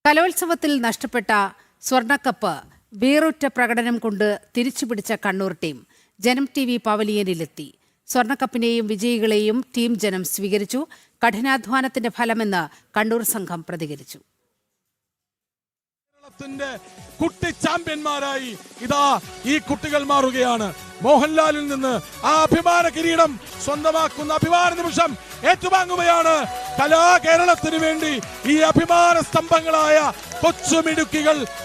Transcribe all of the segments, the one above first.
കലോത്സവത്തിൽ നഷ്ടപ്പെട്ട സ്വർണ്ണക്കപ്പ് വേറുറ്റ പ്രകടനം കൊണ്ട് തിരിച്ചുപിടിച്ച കണ്ണൂർ ടീം ജനം TV പവലിയനിലെത്തി. സ്വർണ്ണക്കപ്പിനെയും വിജയികളെയും ടീം ജനം സ്വീകരിച്ചു. കഠിനാധ്വാനത്തിന്റെ ഫലമെന്ന് കണ്ണൂർ സംഘം പ്രതികരിച്ചു. കുട്ടി ചാമ്പ്യന്മാരായി ഇതാ ഈ കുട്ടികൾ മാറുകയാണ്. മോഹൻലാലിൽ നിന്ന് ആ അഭിമാന കിരീടം സ്വന്തമാക്കുന്ന അഭിമാന നിമിഷം ഏറ്റുവാങ്ങുകയാണ് കലാകേരളത്തിന് വേണ്ടി ഈ അഭിമാന സ്തംഭങ്ങളായ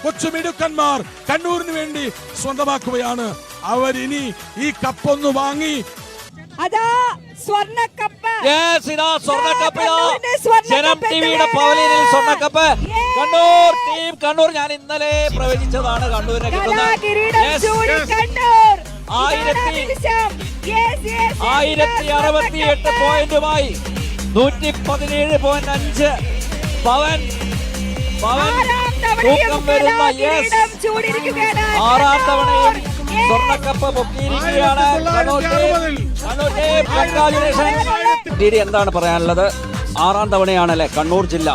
കൊച്ചുമിടുക്കന്മാർ കണ്ണൂരിന് വേണ്ടി സ്വന്തമാക്കുകയാണ്. അവരിനി ഈ കപ്പൊന്ന് വാങ്ങി അതാ സ്വർണ്ണക്കപ്പ് ജനം ടിവിയുടെ പവലിയനിൽ സ്വർണ്ണക്കപ്പ് കണ്ണൂർ ടീം. കണ്ണൂർ ഞാൻ ഇന്നലെ പ്രവചിച്ചതാണ് കണ്ണൂരിനെ കിട്ടുന്നത്. 1068 പോയിന്റുമായി 117.5 പവൻ തൂക്കം വരുന്ന ആറാം തവണയും സ്വർണ്ണക്കപ്പ് പൊക്കിയിരിക്കുകയാണ് കണ്ണൂർ ടീം. എന്താണ് പറയാനുള്ളത്? ആറാം തവണയാണല്ലേ കണ്ണൂർ ജില്ല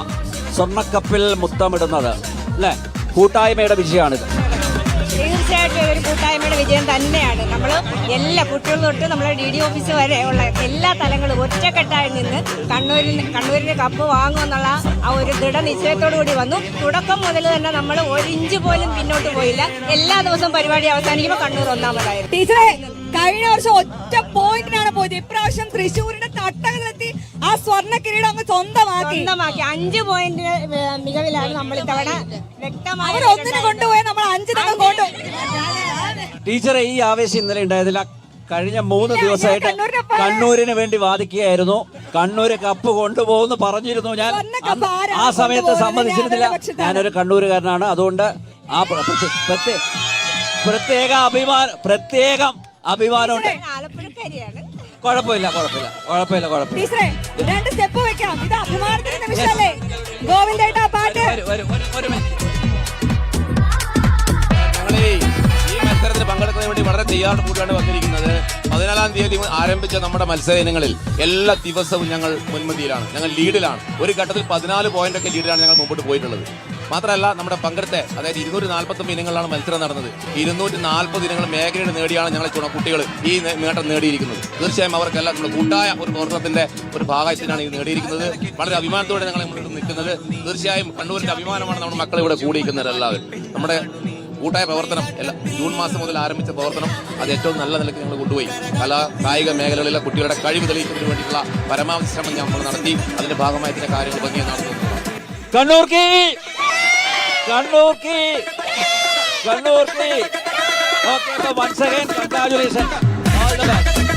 സ്വർണ്ണക്കപ്പിൽ മുത്തമിടുന്നത് അല്ലെ? കൂട്ടായ്മയുടെ വിജയമാണിത്. തീർച്ചയായിട്ടും ഒരു കൂട്ടായ്മയുടെ വിജയം തന്നെയാണ്. നമ്മൾ എല്ലാ കുട്ടികൾ തൊട്ട് നമ്മളെ DD ഓഫീസ് വരെ ഉള്ള എല്ലാ തലങ്ങളും ഒറ്റക്കെട്ടായി നിന്ന് കണ്ണൂരിന്റെ കപ്പ് വാങ്ങുമെന്നുള്ള ആ ഒരു ദൃഢനിശ്ചയത്തോടു കൂടി വന്നു. തുടക്കം മുതൽ തന്നെ നമ്മൾ ഒരു ഇഞ്ച് പോലും പിന്നോട്ട് പോയില്ല. എല്ലാ ദിവസവും പരിപാടി അവസാനിക്കുമ്പോൾ കണ്ണൂർ ഒന്നാമതായിരുന്നു. ടീച്ചറെ, കഴിഞ്ഞ വർഷം ഒറ്റ പോയിന്റിനാണ് പോയത്. ഇപ്രാവശ്യം തൃശ്ശൂരിന്റെ തട്ടകത്തിലെത്തി ആ സ്വർണ്ണ കിരീടം അങ്ങ് സ്വന്തമാക്കി 5 പോയിന്റ് മികവിലാണ് നമ്മൾ ഇത്തവണ. വ്യക്തമായി ഒന്നിനെ കൊണ്ടുപോയി നമ്മൾ 5 തവണ കൊണ്ടു. ടീച്ചറെ, ഈ ആവേശം ഇന്നലെ ഉണ്ടായതില്ല. കഴിഞ്ഞ 3 ദിവസമായിട്ട് കണ്ണൂരിന് വേണ്ടി വാദിക്കുകയായിരുന്നു. കണ്ണൂര് കപ്പ് കൊണ്ടുപോകുന്നു പറഞ്ഞിരുന്നു. ഞാൻ ആ സമയത്ത് സമ്മതിച്ചിരുന്നില്ല. ഞാനൊരു കണ്ണൂരുകാരനാണ്. അതുകൊണ്ട് ആ പ്രത്യേകം അഭിമാനമുണ്ട്. കുഴപ്പമില്ല. മത്സരത്തിന് പങ്കെടുക്കുന്നതിന് വേണ്ടി വളരെ തയ്യാറെടുപ്പോടെയാണ് വന്നിരിക്കുന്നത്. 14-ാം തീയതി ആരംഭിച്ച നമ്മുടെ മത്സര ഇനങ്ങളിൽ എല്ലാ ദിവസവും ഞങ്ങൾ മുൻപന്തിയിലാണ്, ഞങ്ങൾ ലീഡിലാണ്. ഒരു ഘട്ടത്തിൽ 14 പോയിന്റൊക്കെ ലീഡിലാണ് ഞങ്ങൾ മുമ്പോട്ട് പോയിട്ടുള്ളത്. മാത്രമല്ല, നമ്മുടെ പങ്കെടുത്ത അതായത് 249 ഇനങ്ങളാണ് മത്സരം നടന്നത്. 240 ഇനങ്ങൾ മേഖലയിൽ നേടിയാണ് ഞങ്ങളെ കുട്ടികൾ ഈ നേട്ടം നേടിയിരിക്കുന്നത്. തീർച്ചയായും അവർക്കെല്ലാം നമ്മുടെ കൂട്ടായ ഒരു പ്രവർത്തനത്തിന്റെ ഒരു ഭാഗത്തിനാണ് ഇത് നേടിയിരിക്കുന്നത്. വളരെ അഭിമാനത്തോടെ ഞങ്ങൾ മുന്നോട്ട് നിൽക്കുന്നത്. തീർച്ചയായും കണ്ണൂരിന്റെ അഭിമാനമാണ് നമ്മുടെ മക്കൾ ഇവിടെ കൂടിയിരിക്കുന്നത്. എല്ലാവരും നമ്മുടെ കൂട്ടായ പ്രവർത്തനം ജൂൺ മാസം മുതൽ ആരംഭിച്ച പ്രവർത്തനം അത് ഏറ്റവും നല്ല നിലയ്ക്ക് ഞങ്ങൾ കൊണ്ടുപോയി. കായിക മേഖലകളിലെ കുട്ടികളുടെ കഴിവ് തെളിയിക്കുന്നതിന് വേണ്ടിയിട്ടുള്ള പരമാവധി ശ്രമം ഞങ്ങൾ നടത്തി. അതിന്റെ ഭാഗമായി ഇതിന്റെ കാര്യങ്ങൾ ഭംഗിയായി നടത്തുന്നു. Kannur okay, once again congratulations, all the best.